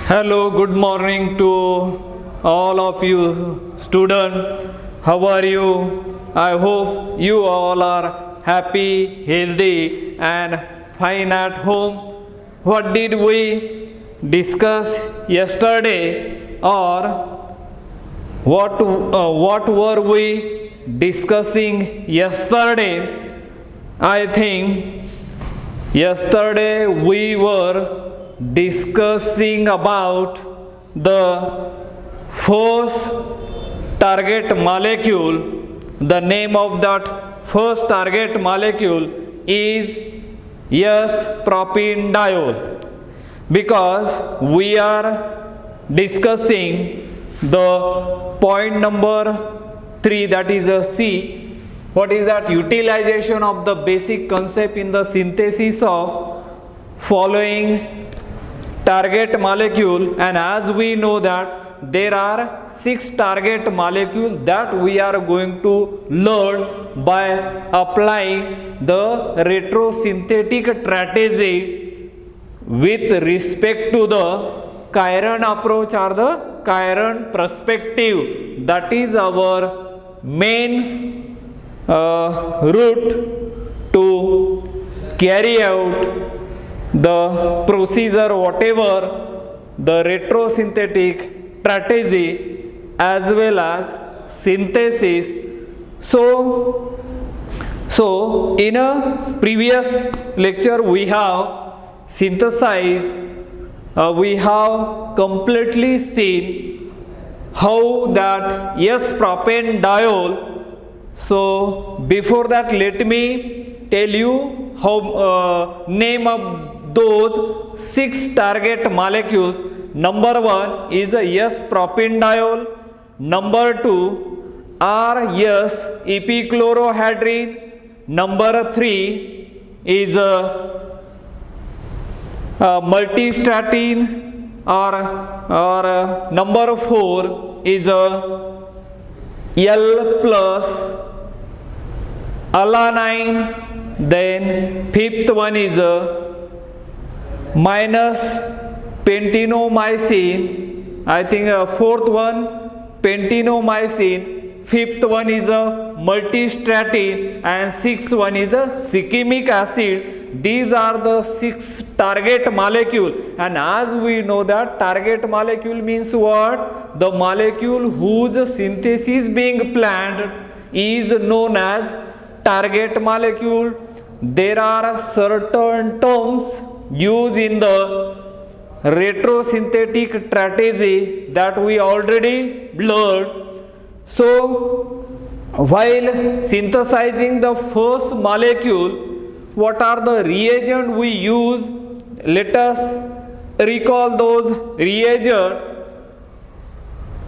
Hello, good morning to all of you students. How are you? I hope you all are happy, healthy and fine at home. What did we discuss yesterday, or what were we discussing yesterday? I think yesterday we were discussing about the first target molecule. The name of that first target molecule is S-propanediol, because we are discussing the point number 3, that is a C. What is that? Utilization of the basic concept in the synthesis of following target molecule. And as we know that there are 6 target molecules that we are going to learn by applying the retrosynthetic strategy with respect to the Chiron approach or the Chiron perspective. That is our main route to carry out the procedure, whatever the retrosynthetic strategy as well as synthesis. So in a previous lecture we have synthesized, we have completely seen how that S-propanediol. So before that, let me tell you how name of those 6 target molecules. Number 1 is a S-propanediol. Number 2 are S-epichlorohydrin. Number 3 is multistatin, or number 4 is L plus alanine. Then fifth one is minus pentinomycin. I think fourth one pentinomycin. Fifth one is a multistatin, and sixth one is a shikimic acid. These are the 6 target molecule. And as we know that target molecule means what? The molecule whose synthesis being planned is known as target molecule. There are certain terms used in the retrosynthetic strategy that we already learned. So while synthesizing the first molecule, what are the reagents we use? Let us recall those reagents.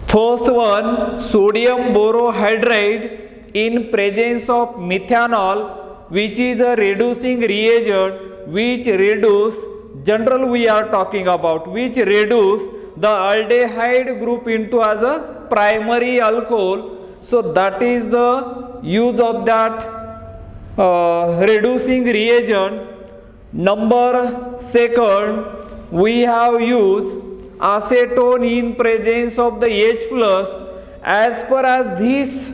First one, sodium borohydride in presence of methanol, which is a reducing reagent which reduce, general we are talking about, which reduce the aldehyde group into as a primary alcohol. So that is the use of that reducing reagent. Number 2, we have used acetone in presence of the H plus. As far as this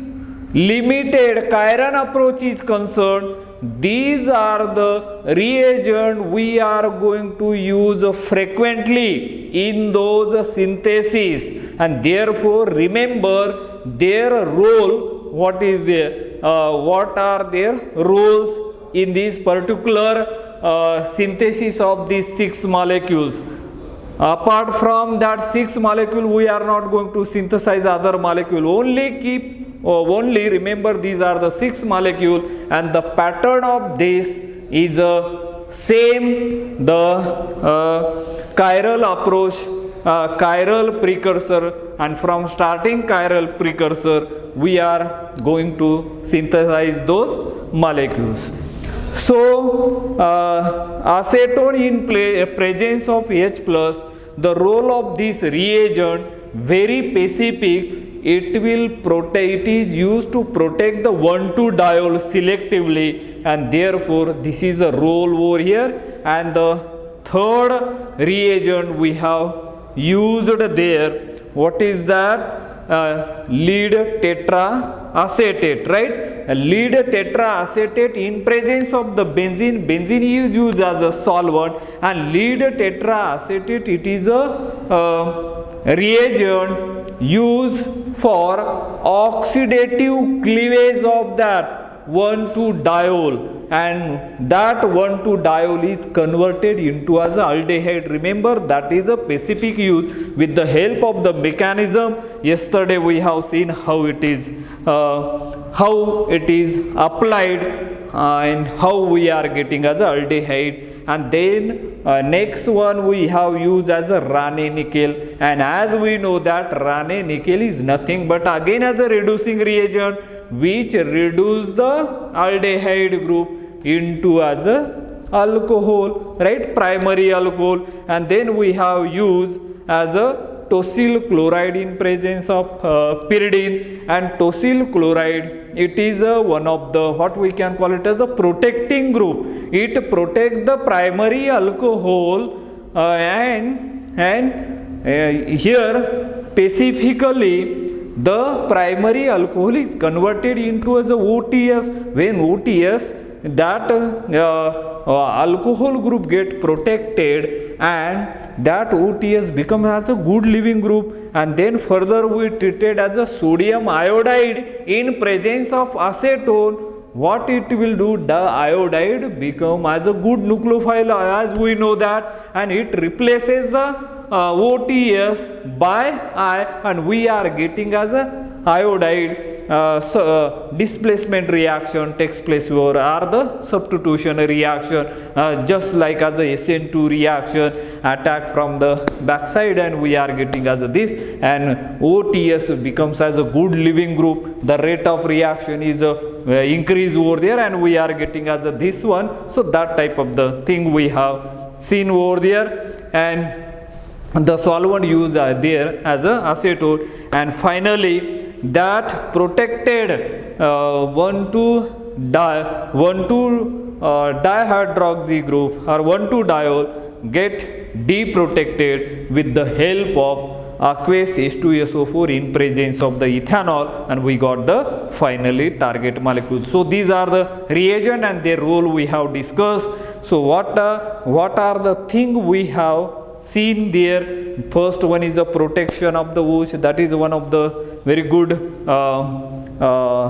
limited Chiron approach is concerned, these are the reagents we are going to use frequently in those syntheses, and therefore remember their role. What is their what are their roles in this particular synthesis of these 6 molecules? Apart from that 6 molecule, we are not going to synthesize other molecule. Only remember these are the 6 molecule, and the pattern of this is same. The chiral approach, chiral precursor, and from starting chiral precursor we are going to synthesize those molecules. So acetone in presence of H plus, the role of this reagent very specific. It will protect, it is used to protect the 1,2-diol selectively, and therefore this is a role over here. And the third reagent we have used there. What is that? Lead tetraacetate, right? Lead tetraacetate in presence of the benzene. Benzene is used as a solvent, and lead tetraacetate, it is a reagent used for oxidative cleavage of that 1,2-diol, and that 1,2-diol is converted into as a aldehyde. Remember, that is a specific use with the help of the mechanism. Yesterday we have seen how it is applied and how we are getting as a aldehyde. And then next one we have used as a Raney nickel, and as we know that Raney nickel is nothing but again as a reducing reagent which reduce the aldehyde group into as a alcohol, right? Primary alcohol. And then we have used as a tosyl chloride in presence of pyridine, and tosyl chloride, it is one of the, what we can call it as a protecting group. It protects the primary alcohol and here specifically the primary alcohol is converted into as a OTS. When OTS, that alcohol group get protected, and that OTS become as a good living group, and then further we treated as a sodium iodide in presence of acetone. What it will do? The iodide become as a good nucleophile, as we know that, and it replaces the OTS by I, and we are getting as a iodide. Displacement reaction takes place over, or the substitution reaction, just like as a SN2 reaction, attack from the backside, and we are getting as a this, and OTS becomes as a good living group. The rate of reaction is increase over there, and we are getting as a this one. So that type of the thing we have seen over there, and the solvent used there as a acetone. And finally that protected 1,2-dihydroxy group or 1,2-diol get deprotected with the help of aqueous H2SO4 in presence of the ethanol, and we got the finally target molecule. So these are the reagent and their role we have discussed. So what are the thing we have seen there? First one is a protection of the OH. That is one of the very good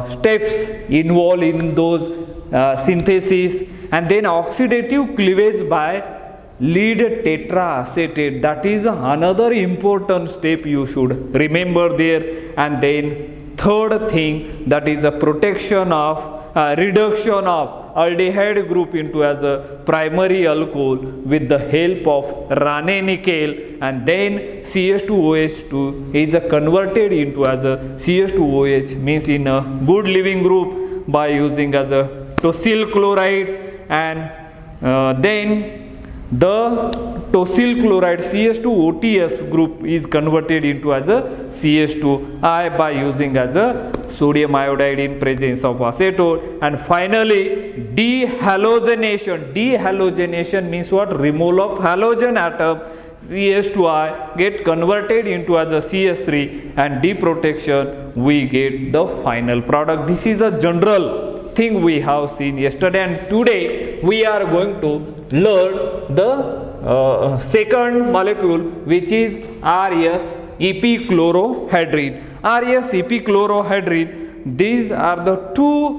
steps involved in those synthesis. And then oxidative cleavage by lead tetraacetate, that is another important step you should remember there. And then third thing, that is a protection of reduction of aldehyde group into as a primary alcohol with the help of Raney nickel, and then CH2OH2 is converted into as a CH2OH, means in a good living group by using as a tosyl chloride, and then the tosyl chloride CH2OTS group is converted into as a CH2I by using as a sodium iodide in presence of acetone. And finally dehalogenation. Dehalogenation means what? Removal of halogen atom. CH2I get converted into as a CH3, and deprotection we get the final product. This is a general thing we have seen yesterday, and today we are going to learn the second molecule, which is RS-EP chlorohydrin. RS-EP chlorohydrin, these are the two,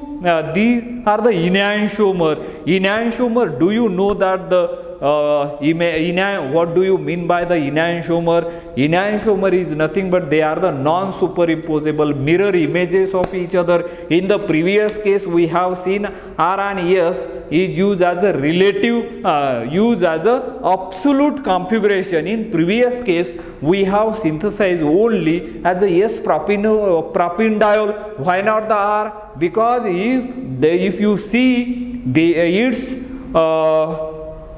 these are the enantiomer. Enantiomer, do you know that the what do you mean by the enantiomer? Enantiomer is nothing but they are the non-superimposable mirror images of each other. In the previous case we have seen R and S is used as a relative, used as a absolute configuration. In previous case we have synthesized only as a S propanediol. Why not the R? Because if you see its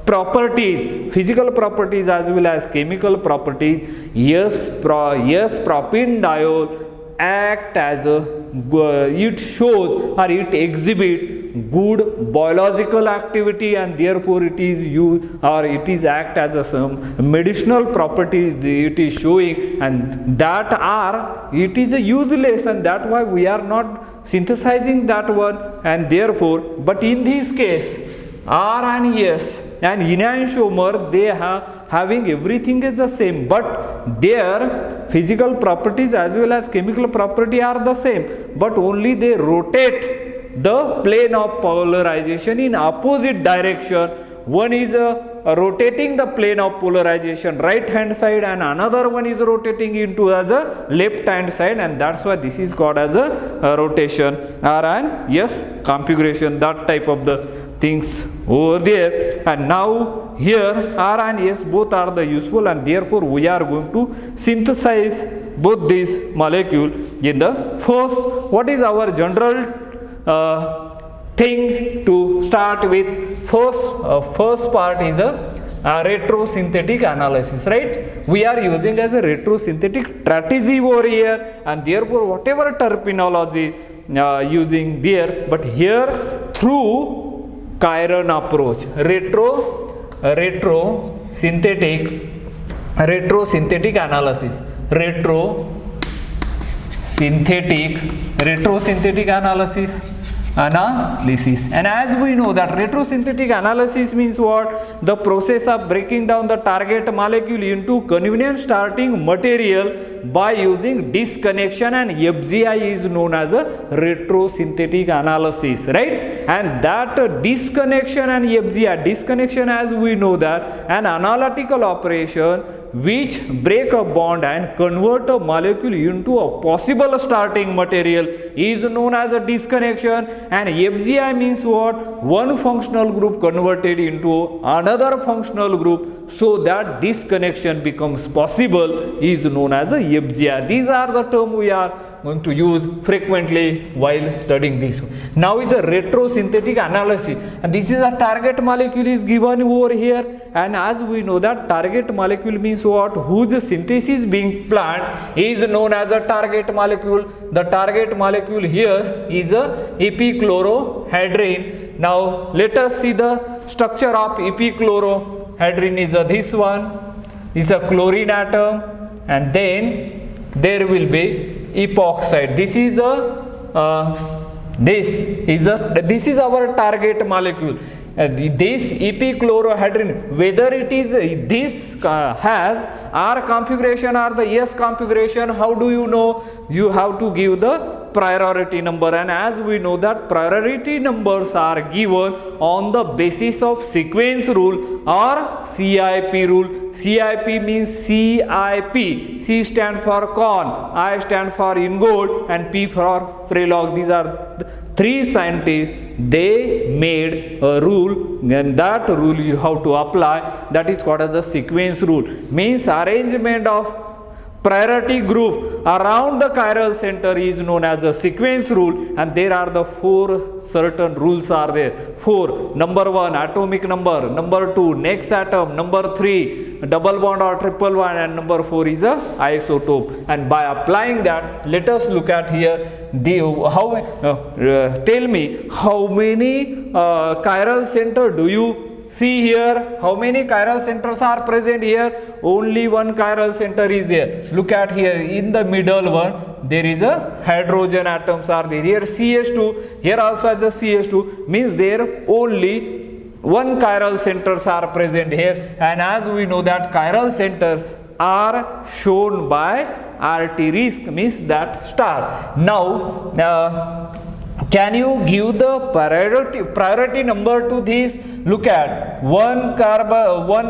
properties, physical properties as well as chemical properties, S propanediol act as a, it shows or it exhibit good biological activity, and therefore it is used, or it is act as a some medicinal properties it is showing, and that are it is useless, and that why we are not synthesizing that one. And therefore, but in this case R and S and enantiomer, they have having everything is the same, but their physical properties as well as chemical property are the same, but only they rotate the plane of polarization in opposite direction. One is rotating the plane of polarization right hand side, and another one is rotating into as a left hand side, and that's why this is called as a rotation R and S configuration, that type of the things over there. And now here R and S both are the useful, and therefore we are going to synthesize both these molecule in the first. What is our general thing to start with? First part is a retrosynthetic analysis, right? We are using as a retrosynthetic strategy over here, and therefore whatever terminology using there, but here through Chiron approach, retrosynthetic analysis, retrosynthetic analysis. And as we know that retrosynthetic analysis means what? The process of breaking down the target molecule into convenient starting material by using disconnection, and FGI is known as a retrosynthetic analysis, right? And that disconnection and FGI, disconnection as we know that an analytical operation which break a bond and convert a molecule into a possible starting material is known as a disconnection. And FGI means what? One functional group converted into another functional group, so that disconnection becomes possible is known as a FGI. These are the terms we are going to use frequently while studying this. Now is the retrosynthetic analysis, and this is a target molecule is given over here, and as we know that target molecule means what? Whose synthesis being planned is known as a target molecule. The target molecule here is a epichlorohydrin. Now let us see the structure of epichlorohydrin. Is this one is a chlorine atom, and then there will be epoxide. This is our target molecule. This epichlorohydrin, whether it is this has R configuration or the S configuration, how do you know? You have to give the priority number, and as we know that priority numbers are given on the basis of sequence rule or CIP rule. CIP means CIP. C stand for con, I stand for ingold, and P for Prelog. These are three scientists. They made a rule, and that rule you have to apply. That is called as the sequence rule. Means arrangement of priority group around the chiral center is known as the sequence rule, and there are the four certain rules are there. 4. Number 1 atomic number, number 2 next atom, number 3 double bond or triple bond, and number 4 is a isotope. And by applying that, let us look at here tell me how many chiral center do you see here? How many chiral centers are present here? Only one chiral center is there. Look at here, in the middle one there is a hydrogen atoms are there. Here CH2, here also as a CH2, means there only one chiral centers are present here. And as we know that chiral centers are shown by RT means that star. Now can you give the priority number to this? Look at one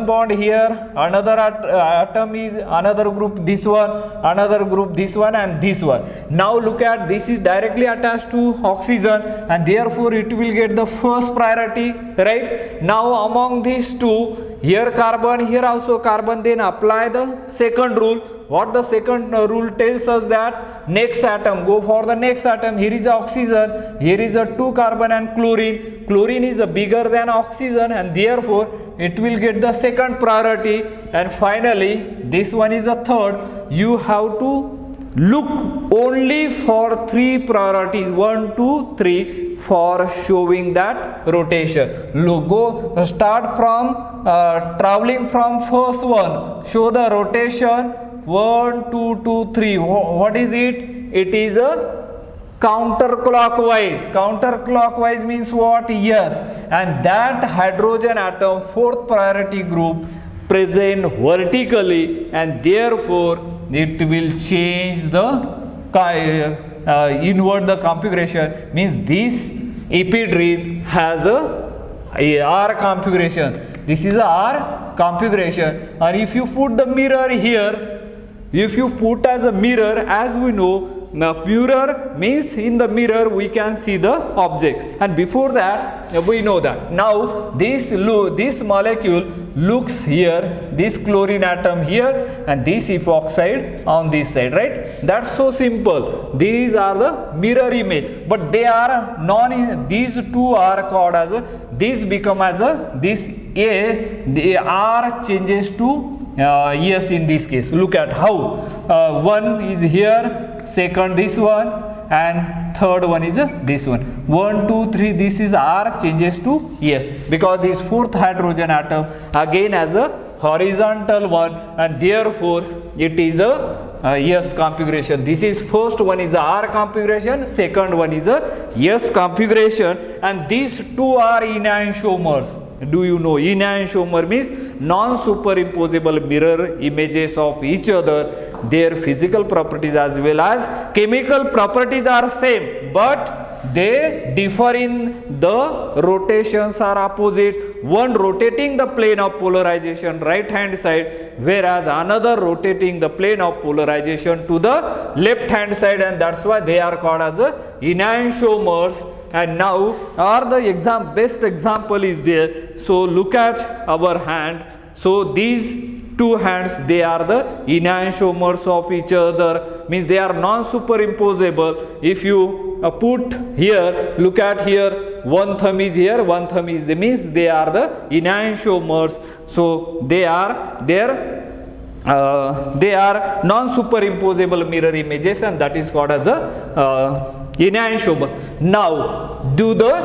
bond here, another atom is another group, this one, another group, this one, and this one. Now look at this is directly attached to oxygen, and therefore it will get the first priority, right? Now among these two, here carbon, here also carbon, then apply the second rule. What the second rule tells us that next atom, go for the next atom. Here is oxygen, here is a 2 carbon and chlorine. Chlorine is a bigger than oxygen, and therefore it will get the second priority. And finally this one is a third. You have to look only for 3 priorities, 1, 2, 3. for showing that rotation. Go start from traveling from first one, show the rotation 1 2 2 3. What is it? It is a counterclockwise. Counterclockwise means what? Yes, and that hydrogen atom, fourth priority group, present vertically, and therefore it will change the invert the configuration. Means this epidrine has a R configuration. This is a R configuration, and if you put the mirror here, if you put as a mirror, as we know, mirror means in the mirror we can see the object, and before that we know that. Now this molecule looks here, this chlorine atom here, and this epoxide on this side, right? That's so simple. These are the mirror image, but they are these two are called as a, this become as a, this A, the R changes to yes in this case. Look at how one is here, second this one, and third one is this one. 1 2 3, this is R changes to yes, because this fourth hydrogen atom again has a horizontal one, and therefore it is a yes configuration. This is first one is the R configuration, second one is a yes configuration, and these two are enantiomers. Do you know enantiomer means non-superimposable mirror images of each other? Their physical properties as well as chemical properties are same, but they differ in the rotations are opposite. One rotating the plane of polarization right hand side, whereas another rotating the plane of polarization to the left hand side, and that's why they are called as enantiomers. And now best example is there. So look at our hand. So these two hands, they are the enantiomers of each other, means they are non-superimposable. If you put here, look at here, one thumb is here, one thumb is there, means they are the enantiomers. So they are non-superimposable mirror images, and that is called as a enantiomer. Now do this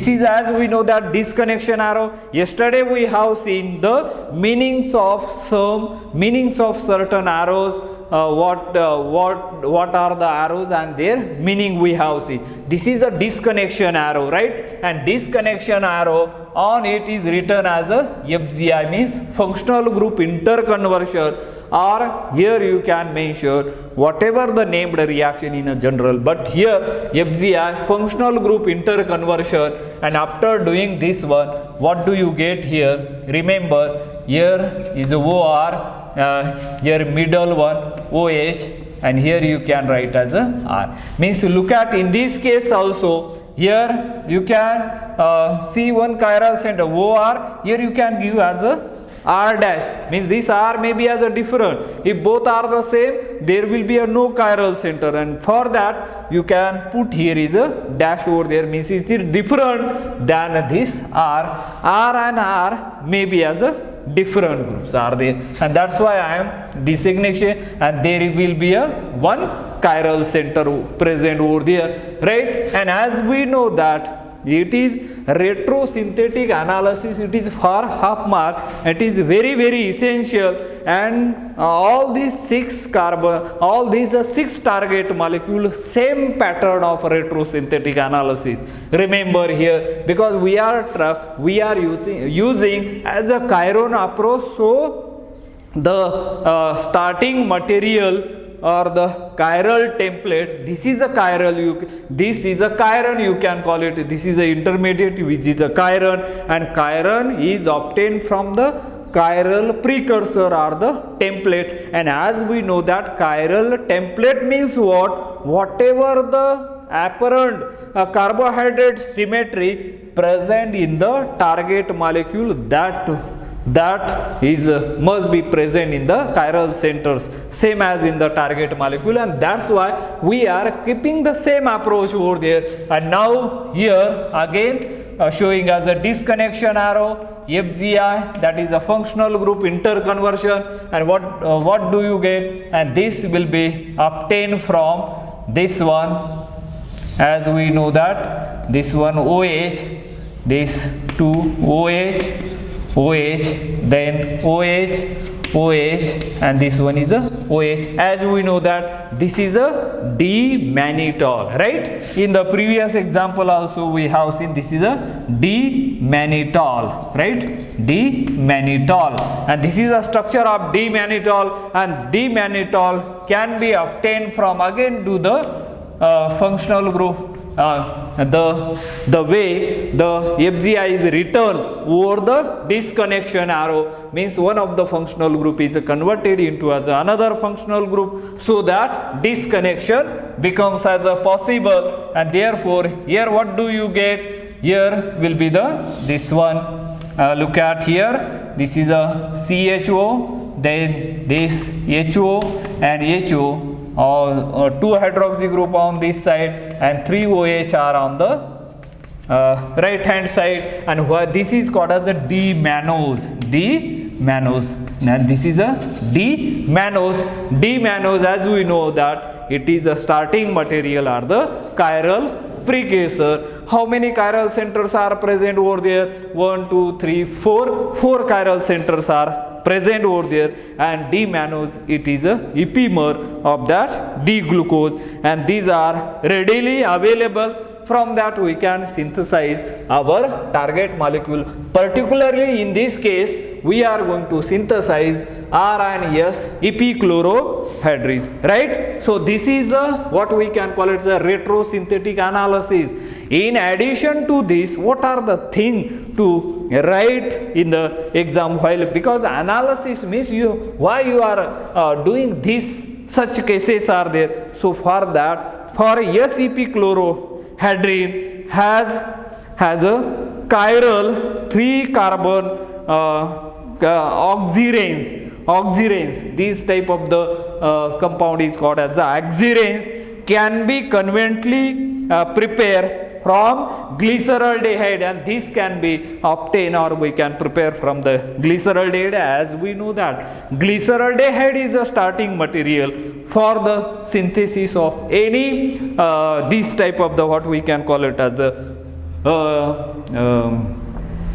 is, as we know, that disconnection arrow. Yesterday we have seen the meanings of certain arrows. What are the arrows and their meaning we have seen. This is a disconnection arrow, right? And disconnection arrow, on it is written as a FGI, means functional group interconversion, or here you can mention whatever the named reaction in a general, but here FGI, functional group interconversion. And after doing this one, what do you get here? Remember, here is OR, here middle one OH, and here you can write as a R. Means look at in this case also, here you can see one chiral center OR, here you can give as a R dash, means this R may be as a different. If both are the same, there will be a no chiral center, and for that you can put here is a dash over there, means it is different than this R. R and R may be as a different groups are there, and that's why I am designating, and there will be a one chiral center present over there, right? And as we know that it is retrosynthetic analysis, it is for half mark, it is very essential, and all these 6 target molecules, same pattern of retrosynthetic analysis. Remember here, because we are using as a chiron approach, so the starting material or the chiral template, this is a chiral, this is a chiron, you can call it, this is a intermediate which is a chiron, and chiron is obtained from the chiral precursor or the template. And as we know that chiral template means what? Whatever the apparent carbohydrate symmetry present in the target molecule, that is must be present in the chiral centers, same as in the target molecule, and that's why we are keeping the same approach over there. And now here again showing as a disconnection arrow, FGI, that is a functional group interconversion, and what do you get? And this will be obtained from this one, as we know that this one OH, this two OH, then OH, and this one is a OH. As we know that this is a D-mannitol, right? In the previous example also we have seen this is a D-mannitol, right? D-mannitol, and this is a structure of D-mannitol, and D-mannitol can be obtained from, again, to the functional group. The way the FGI is written over the disconnection arrow means one of the functional group is converted into as another functional group, so that disconnection becomes as a possible, and therefore here what do you get? Here will be this one. Look at here, this is a CHO, then this HO and HO, or 2 hydroxy group on this side and 3 OH are on the right hand side, and this is called as a D-mannose, and this is a D-mannose, as we know that it is a starting material or the chiral precursor. How many chiral centers are present over there? 1, 2, 3, 4 chiral centers are present over there, and D-mannose, it is a epimer of that D-glucose, and these are readily available. From that we can synthesize our target molecule. Particularly in this case we are going to synthesize R and S epichlorohydrin, right? So this is what we can call it the retrosynthetic analysis. In addition to this, what are the things to write in the exam? While, because analysis means why you are doing this, such cases are there. So for that, for S epichlorohydrin has a chiral 3 carbon oxyranes. This type of the compound is called as the oxyranes, can be conveniently prepared from glyceraldehyde, and this can be obtained, or we can prepare from the glyceraldehyde. As we know that glyceraldehyde is a starting material for the synthesis of any this type of the, what we can call it as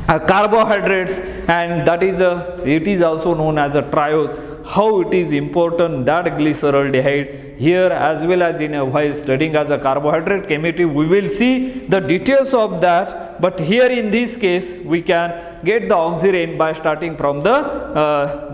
carbohydrates, and that is it is also known as a triose. How it is important that glyceraldehyde here, as well as in while studying as a carbohydrate chemistry, we will see the details of that. But here in this case we can get the oxyrane by starting from the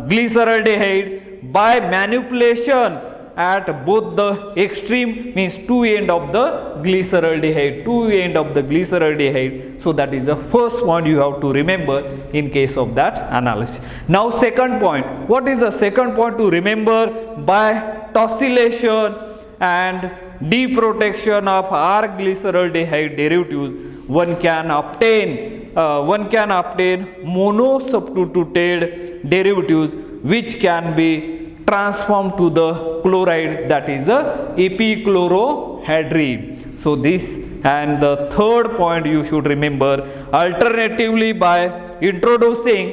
glyceraldehyde by manipulation at both the extreme, means 2 end of the glyceraldehyde, so that is the first point you have to remember in case of that analysis. Now second point, what is the second point to remember? By tosylation and deprotection of R glyceraldehyde derivatives, one can obtain monosubstituted derivatives which can be transformed to the chloride, that is the epichlorohydrin. So this, and the third point you should remember, alternatively by introducing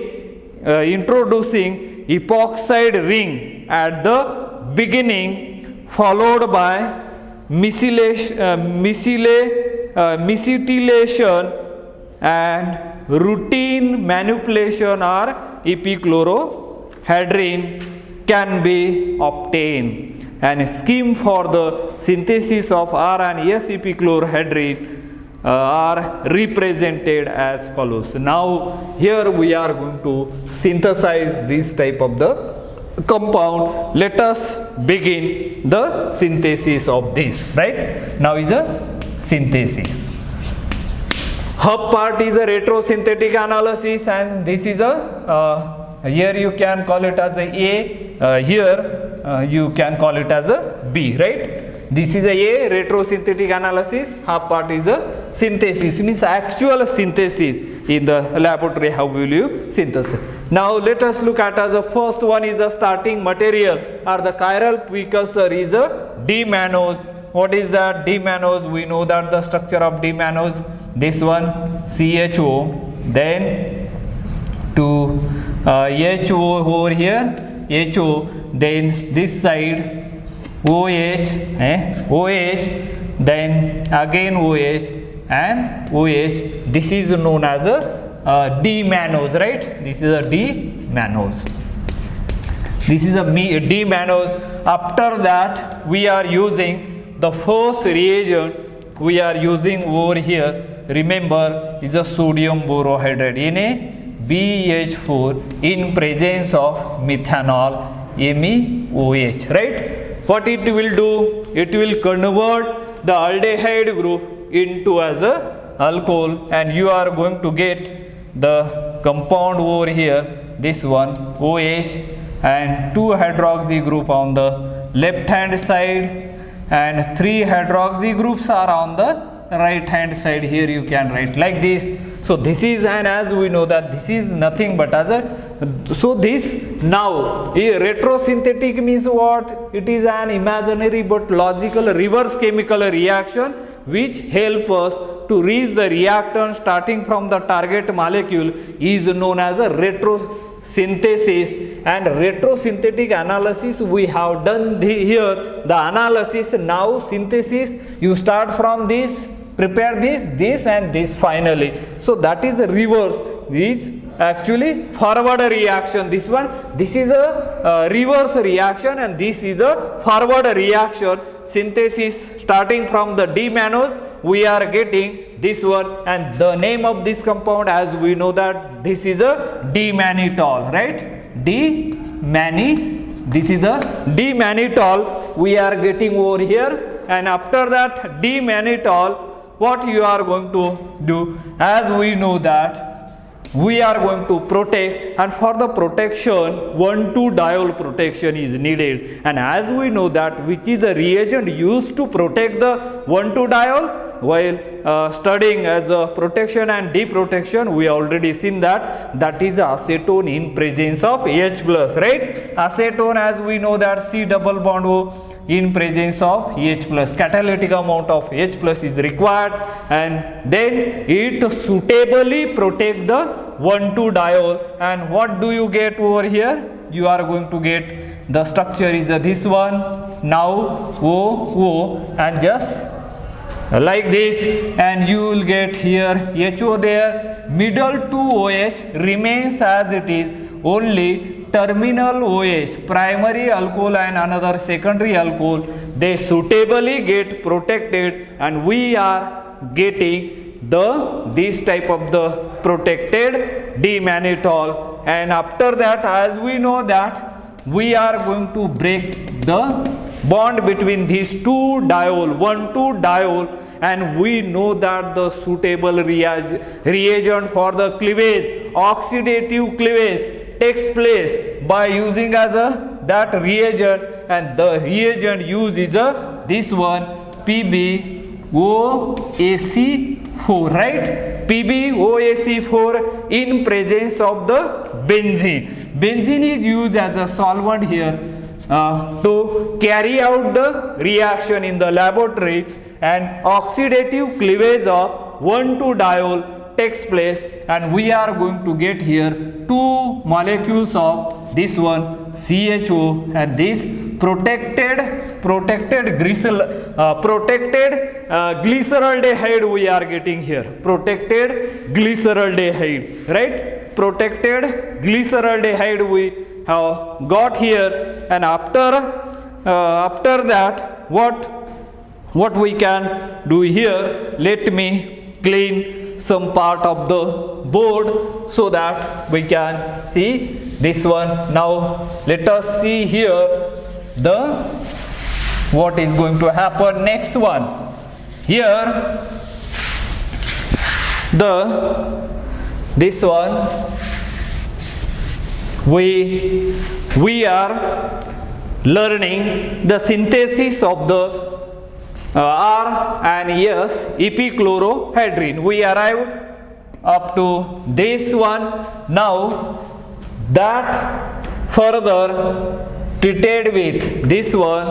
epoxide ring at the beginning, followed by mesitylation and routine manipulation or epichlorohydrin can be obtained, and a scheme for the synthesis of R and S epichlorohydrin are represented as follows. Now here we are going to synthesize this type of the compound. Let us begin the synthesis of this, right? Now is a synthesis. Hub part is a retrosynthetic analysis, and this is a here you can call it as a here you can call it as a B, right? This is a retrosynthetic analysis. Half part is a synthesis, means actual synthesis in the laboratory. How will you synthesize? Now let us look at as the first one is the starting material or the chiral precursor is a D-mannose. What is that D-mannose? We know that the structure of D-mannose, this one CHO, then to HO over here, HO, then this side OH, then again OH and OH. This is known as a D-mannose, right? This is a D-mannose. This is a D-mannose. After that, we are using the first reagent we are using over here. Remember, is a sodium borohydride, NaBH4 in presence of methanol, MEOH, right? What it will do? It will convert the aldehyde group into as a alcohol, and you are going to get the compound over here, this one OH, and 2 hydroxy group on the left hand side and 3 hydroxy groups are on the right hand side. Here you can write like this. So this is, and as we know that this is nothing but as a, so this now retrosynthetic means what? It is an imaginary but logical reverse chemical reaction which help us to reach the reactant starting from the target molecule is known as a retrosynthesis. And retrosynthetic analysis we have done here, the analysis. Now synthesis, you start from this, prepare this and this finally. So that is a reverse, which actually forward reaction. This one, this is a reverse reaction and this is a forward reaction. Synthesis starting from the D-mannose, we are getting this one, and the name of this compound, as we know that this is a D-mannitol, right? This is the D-mannitol we are getting over here. And after that D-mannitol, what you are going to do, as we know that we are going to protect, and for the protection 1,2-diol protection is needed. And as we know that which is a reagent used to protect the 1,2-diol, while studying as a protection and deprotection, we already seen that is acetone in presence of H plus, right? Acetone, as we know that C double bond O in presence of H plus, catalytic amount of H plus is required, and then it suitably protect the 1,2-diol. And what do you get over here? You are going to get the structure is this one, now O, and just like this, and you will get here HO there, middle 2 OH remains as it is, only terminal OH, primary alcohol and another secondary alcohol, they suitably get protected, and we are getting this type of the protected D-mannitol. And after that, as we know that we are going to break the bond between these 2-diol, 1,2-diol, and we know that the suitable reagent for the cleavage, oxidative cleavage, takes place by using as that reagent, and the reagent used is this one, PbOAc4, right? PbOAc4 in presence of the benzene. Benzene is used as a solvent here to carry out the reaction in the laboratory, and oxidative cleavage of 1,2-diol takes place, and we are going to get here 2 molecules of this one CHO, and this protected glyceraldehyde we are getting here, protected glyceraldehyde, right? Protected glyceraldehyde we have got here. And after that, what we can do here, let me clean some part of the board so that we can see this one. Now let us see here what is going to happen. Next one here, this one we are learning the synthesis of the R and S epichlorohydrin. We arrived up to this one. Now that further treated with this one,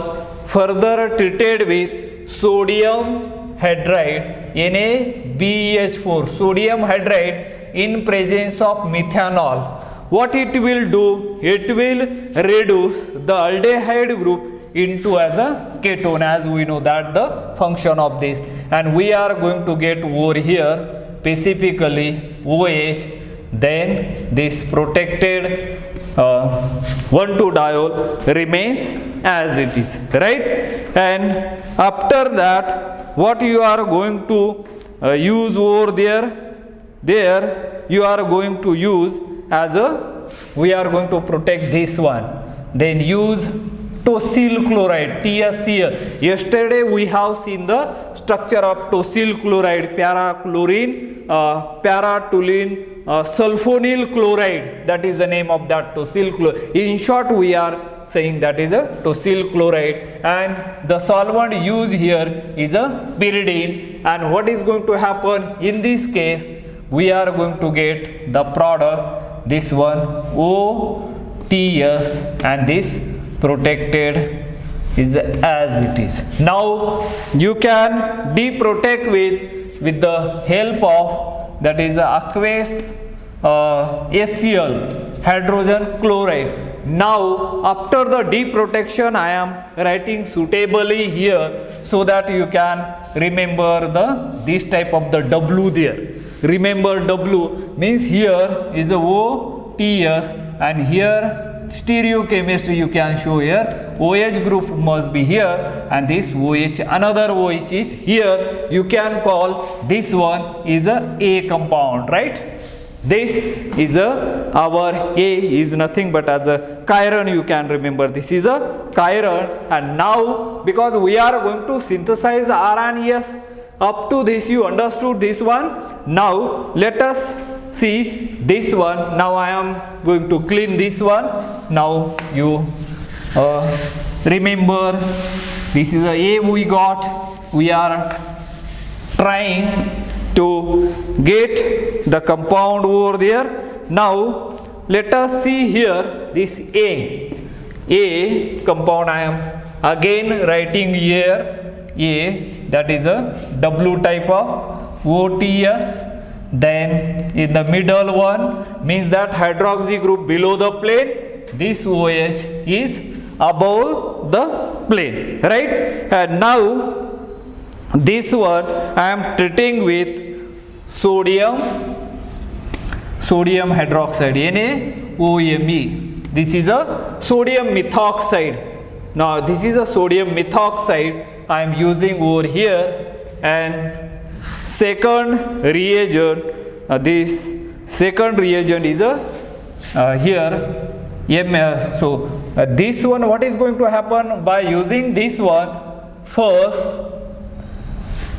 further treated with sodium hydride, NaBH4, sodium hydride in presence of methanol. What it will do? It will reduce the aldehyde group into as a ketone, as we know that the function of this, and we are going to get over here specifically OH, then this protected 1,2-diol remains as it is, right? And after that, what you are going to use over there you are going to use as a, we are going to protect this one, then use tosyl chloride, TSCl. Yesterday we have seen the structure of tosyl chloride, parachlorine, paratoluene, sulfonyl chloride, that is the name of that tosyl chloride. In short, we are saying that is a tosyl chloride, and the solvent used here is a pyridine. And what is going to happen in this case, we are going to get the product, this one OTS, and this protected is as it is. Now you can deprotect with the help of, that is aqueous HCl, hydrogen chloride. Now after the deprotection, I am writing suitably here so that you can remember this type of the W there. Remember W means here is a OTS, and here stereochemistry you can show here, OH group must be here, and this OH, another OH is here. You can call this one is a compound, right? This is our A is nothing but as a chiron, you can remember this is a chiron. And now because we are going to synthesize R and S, up to this you understood this one. Now let us see this one. Now I am going to clean this one. Now you remember this is a we got. We are trying to get the compound over there. Now let us see here this A compound. I am again writing here A, that is a W type of OTS. Then in the middle one means that hydroxy group below the plane, this OH is above the plane, right? And now this one I am treating with sodium hydroxide, NaOMe. This is a sodium methoxide. Now this is a sodium methoxide I am using over here. And second reagent, this second reagent is here this one, what is going to happen by using this one, first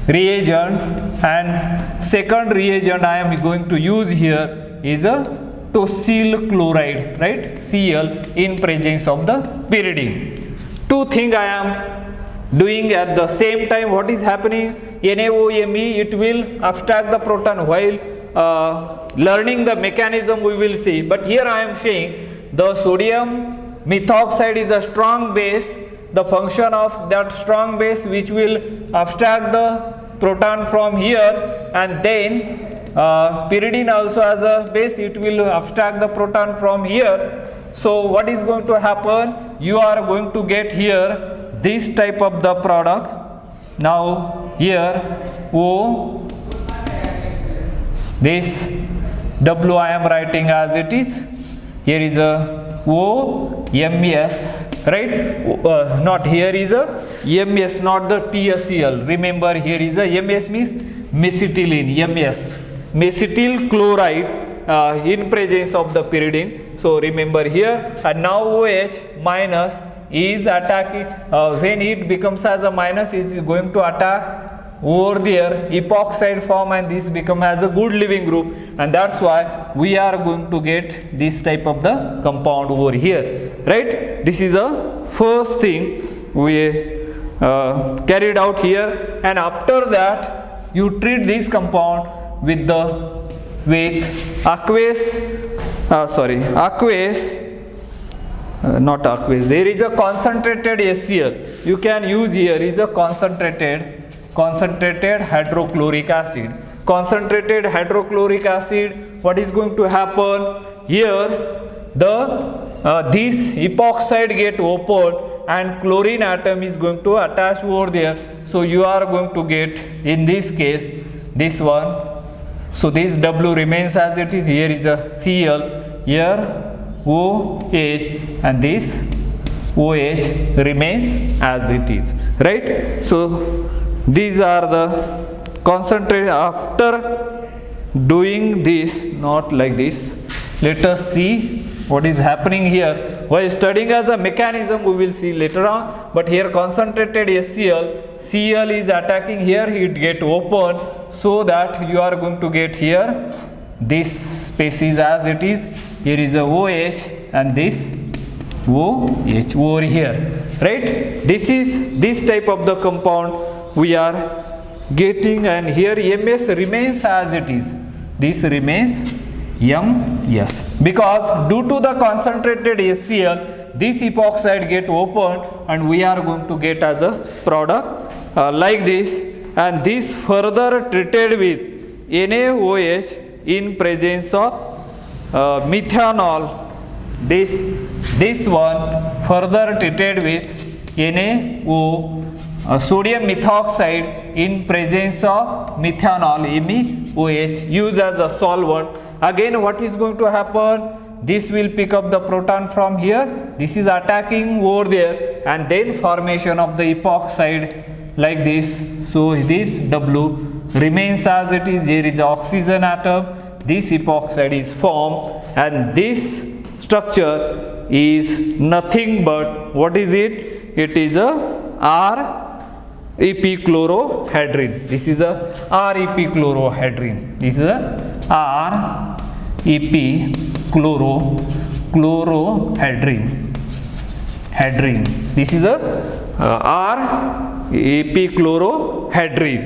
reagent and second reagent I am going to use here is a tosyl chloride, right, Cl, in presence of the pyridine. Two things I am doing at the same time. What is happening? NaOMe, it will abstract the proton. While learning the mechanism we will see, but here I am saying the sodium methoxide is a strong base. The function of that strong base which will abstract the proton from here, and then pyridine also as a base, it will abstract the proton from here. So what is going to happen? You are going to get here this type of the product. Now here O, this W I am writing as it is. Here is a OMS, right? Not here is a MS, not the TSCl. Remember here is a MS means mesitylene, MS, mesytyl chloride in presence of the pyridine. So remember here, and now OH minus is attacking, when it becomes as a minus, is going to attack over there epoxide form, and this become as a good living group, and that's why we are going to get this type of the compound over here, right? This is the first thing we carried out here. And after that you treat this compound with aqueous not aqueous, there is a concentrated HCl. You can use here is a concentrated hydrochloric acid. Concentrated hydrochloric acid, what is going to happen here? This epoxide get opened, and chlorine atom is going to attach over there. So you are going to get in this case this one. So this W remains as it is. Here is a Cl, here OH, and this OH remains as it is, right? So these are the concentrate. After doing this, not like this, let us see what is happening here. While studying as a mechanism, we will see later on, but here concentrated HCl, Cl is attacking here, it get open, so that you are going to get here this species as it is. Here is a OH and this OH over here, right? This is this type of the compound we are getting, and here MS remains as it is. This remains MS, because due to the concentrated HCl, this epoxide get opened and we are going to get as a product like this, and this further treated with NaOH in presence of methanol. This one further treated with NaO, sodium methoxide in presence of methanol, MEOH, used as a solvent. Again, what is going to happen? This will pick up the proton from here, this is attacking over there, and then formation of the epoxide like this. So this W remains as it is. There is the oxygen atom, this epoxide is formed, and this structure is nothing but, what is it? It is a REP chlorohydrin. This is a REP chlorohydrin. This is a REP chlorohydrin. This is a REP chlorohydrin,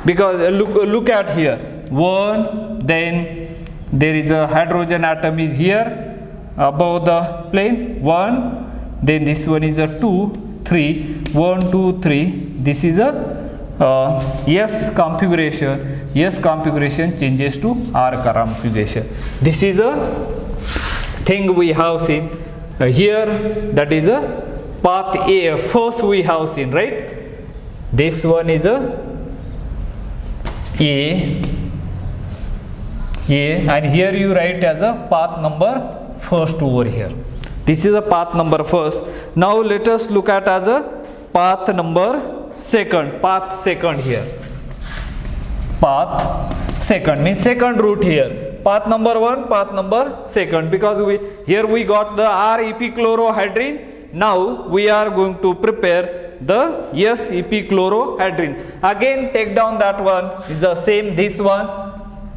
because look at here, one, then there is a hydrogen atom is here above the plane, one, then this one is a 2, 3, 1, 2, 3. This is a S configuration. S configuration changes to R configuration. This is a thing we have seen here, that is a path A. First we have seen, right? This one is a A, and here you write as a path number first over here. This is a path number first. Now let us look at as a path number second. Path second here. Path second means second route here. Path number one, path number second, because we got the REP chlorohydrin. Now we are going to prepare the SEP chlorohydrin. Again take down that one, is the same, this one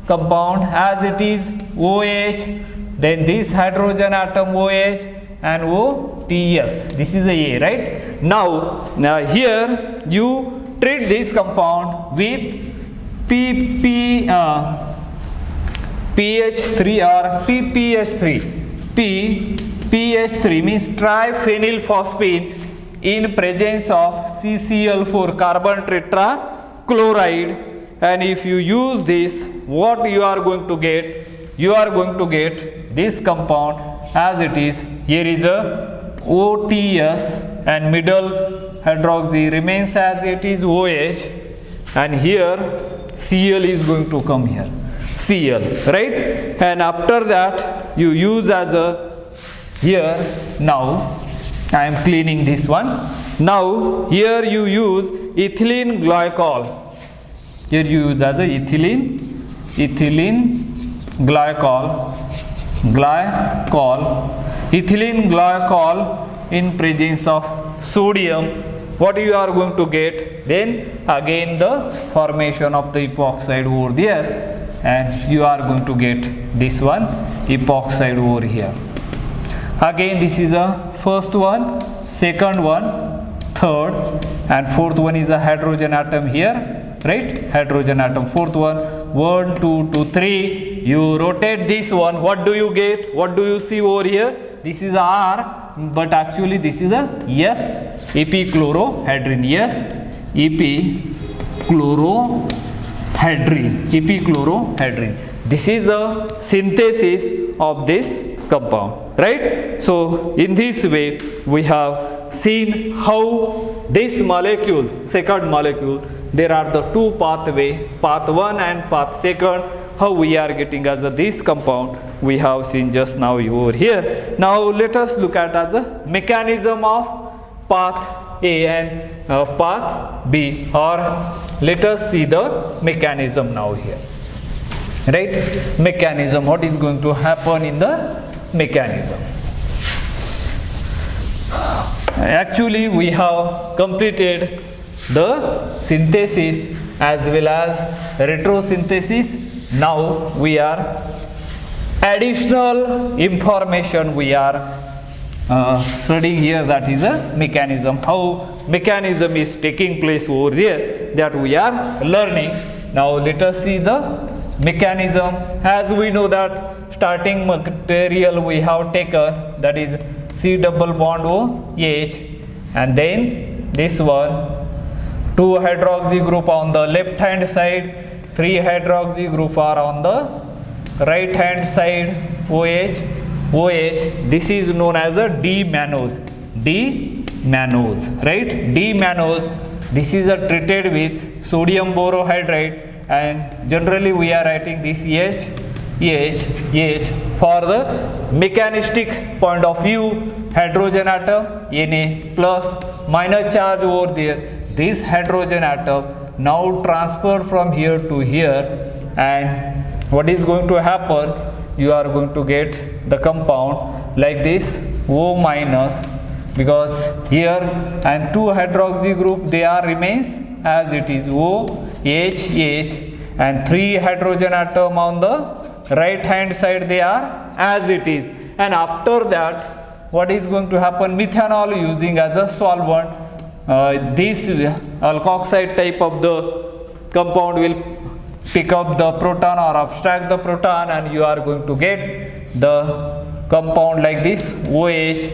compound as it is, OH, then this hydrogen atom OH and OTS. This is the A, right? Now here you treat this compound with PH3 or PPH3. PPH3 means triphenylphosphine in presence of CCl4, carbon tetrachloride. And if you use this, what you are going to get? You are going to get this compound as it is. Here is a OTS and middle hydroxy remains as it is, OH, and here Cl is going to come here, Cl, right? And after that you use as a, here now I am cleaning this one. Now here you use ethylene glycol. Here you use as a ethylene glycol, ethylene glycol in presence of sodium. What you are going to get? Then again the formation of the epoxide over there, and you are going to get this one epoxide over here. Again this is a first one, second one, third, and fourth one is a hydrogen atom here, right? Hydrogen atom, fourth one, 1, 2, 2, 3. You rotate this one, what do you get? What do you see over here? This is R, but actually this is a S EP chlorohydrin. Yes, EP chlorohydrin. This is a synthesis of this compound, right? So in this way we have seen how this molecule, second molecule, there are the two pathway, path 1 and path 2, how we are getting as this compound we have seen just now over here. Now let us look at as a mechanism of path A and path B, or let us see the mechanism now here. Right, mechanism, what is going to happen in the mechanism. Actually we have completed the synthesis as well as retrosynthesis. Now we are additional information we are studying here, that is a mechanism, how mechanism is taking place over there, that we are learning. Now let us see the mechanism. As we know that starting material we have taken, that is C double bond OH, and then this one, 2 hydroxy group on the left hand side, 3 hydroxy group are on the right hand side, OH, this is known as a D-mannose, right, D-mannose, this is treated with sodium borohydride, and generally we are writing this H for the mechanistic point of view. Hydrogen atom Na plus minus charge over there, this hydrogen atom now transfer from here to here, and what is going to happen, you are going to get the compound like this, O minus, because here and 2 hydroxy group they are remains as it is, OH, and 3 hydrogen atom on the right hand side they are as it is. And after that what is going to happen, methanol using as a solvent, this alkoxide type of the compound will pick up the proton or abstract the proton, and you are going to get the compound like this, OH,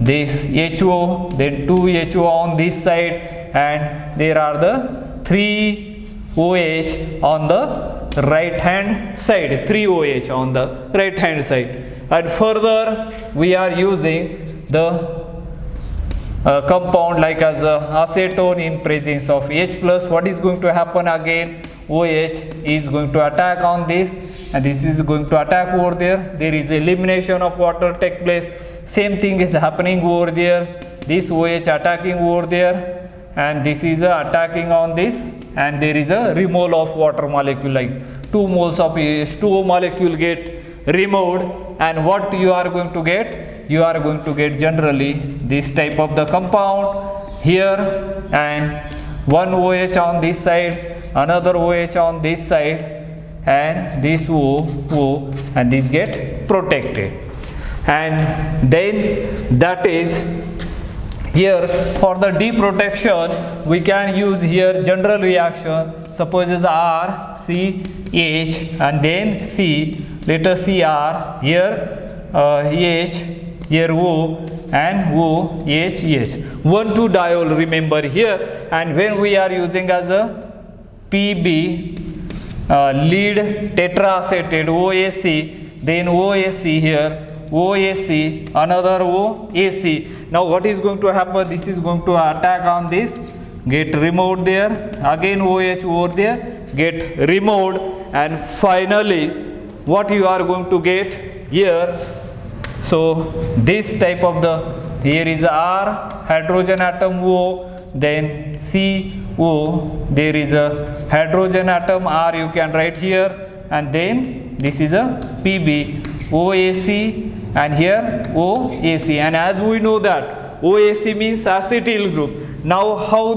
this HO, then 2 HO on this side, and there are the 3 OH on the right hand side, 3 OH on the right hand side. And further we are using the compound like as acetone in presence of H plus. What is going to happen again, OH is going to attack on this, and this is going to attack over there, there is elimination of water take place. Same thing is happening over there, this OH attacking over there, and this is attacking on this, and there is a removal of water molecule, like 2 moles of H2O molecule get removed, and what you are going to get, you are going to get generally this type of the compound here, and 1 OH on this side, another OH on this side, and this O, and this get protected. And then that is here for the D protection we can use here general reaction. Suppose is R, C, H, and then C. Let us see R here, H, here O, and O, H, 1,2-diol remember here. And when we are using as a PB, lead tetraacetate, OAC, then OAC here, OAC, another OAC. Now what is going to happen, this is going to attack on this, get removed there, again OH over there, get removed, and finally what you are going to get here. So this type of the, here is R, hydrogen atom O, then CO, there is a hydrogen atom R, you can write here, and then this is a PB, OAC, and here OAC. And as we know that OAC means acetyl group. Now how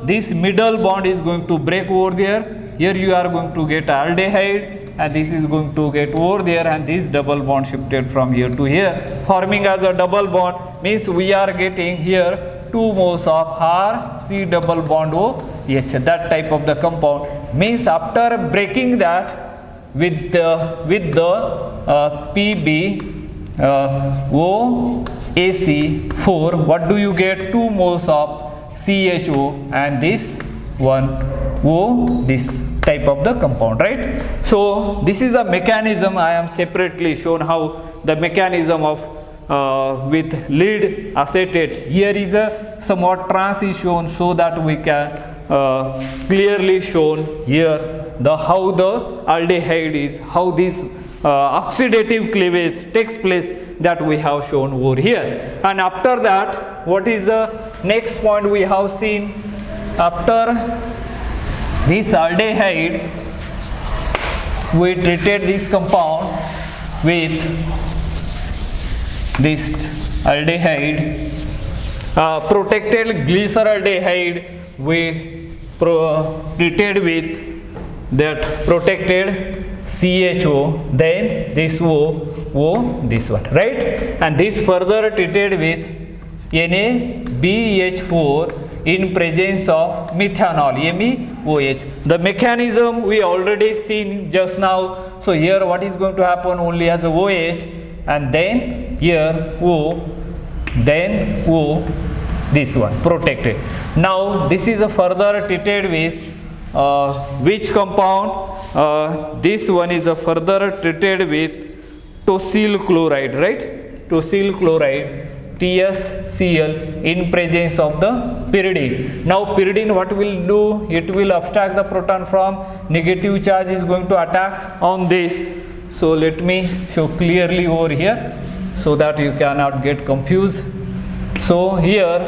this middle bond is going to break over there, here you are going to get aldehyde, and this is going to get over there, and this double bond shifted from here to here, forming as a double bond, means we are getting here 2 moles of R, C double bond OH. That type of the compound, means after breaking that with the PB OAC4, what do you get? 2 moles of CHO, and this one O, this type of the compound, right? So this is a mechanism I am separately shown how the mechanism of with lead acetate. Here is a somewhat trans is shown so that we can clearly shown here the how the aldehyde is, how this oxidative cleavage takes place, that we have shown over here. And after that, what is the next point we have seen? After this aldehyde, we treated this compound with this aldehyde, protected glyceraldehyde we treated with that protected CHO, then this O, this one, right? And this further treated with NaBH4 in presence of methanol, MEOH. The mechanism we already seen just now. So here what is going to happen? Only as a OH, and then here O, then O, this one protected. Now this is a further treated with which compound? This one is a further treated with tosyl chloride, right? Tosyl chloride, TSCl, in presence of the pyridine. Now pyridine what will do? It will abstract the proton from negative charge, is going to attack on this. So let me show clearly over here so that you cannot get confused. So here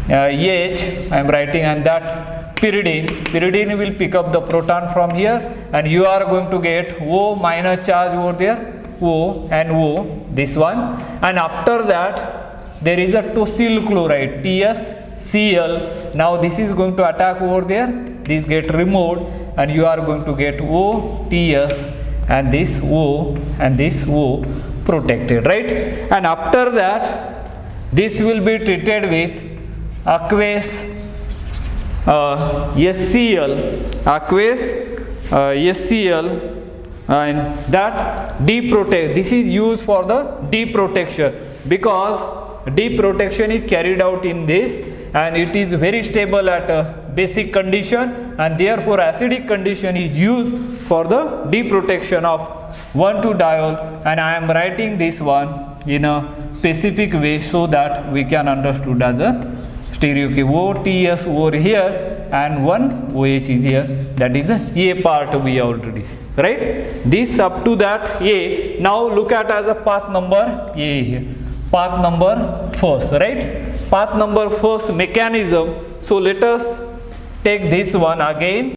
H I am writing, and that pyridine will pick up the proton from here, and you are going to get O minus charge over there, O and O, this one. And after that there is a tosyl chloride, TSCl. Now this is going to attack over there, this get removed, and you are going to get O, TS, and this O and this O protected, right? And after that this will be treated with aqueous SCl, and that deprotect. This is used for the deprotection, because deprotection is carried out in this, and it is very stable at a basic condition, and therefore acidic condition is used for the deprotection of 1,2-diol. And I am writing this one in a specific way so that we can understood as a stereo. OTS over here and one OH is here, that is a A part we already see, right? This up to that A. Now look at as a path number A here, path number first, right? Path number first mechanism. So let us take this one again.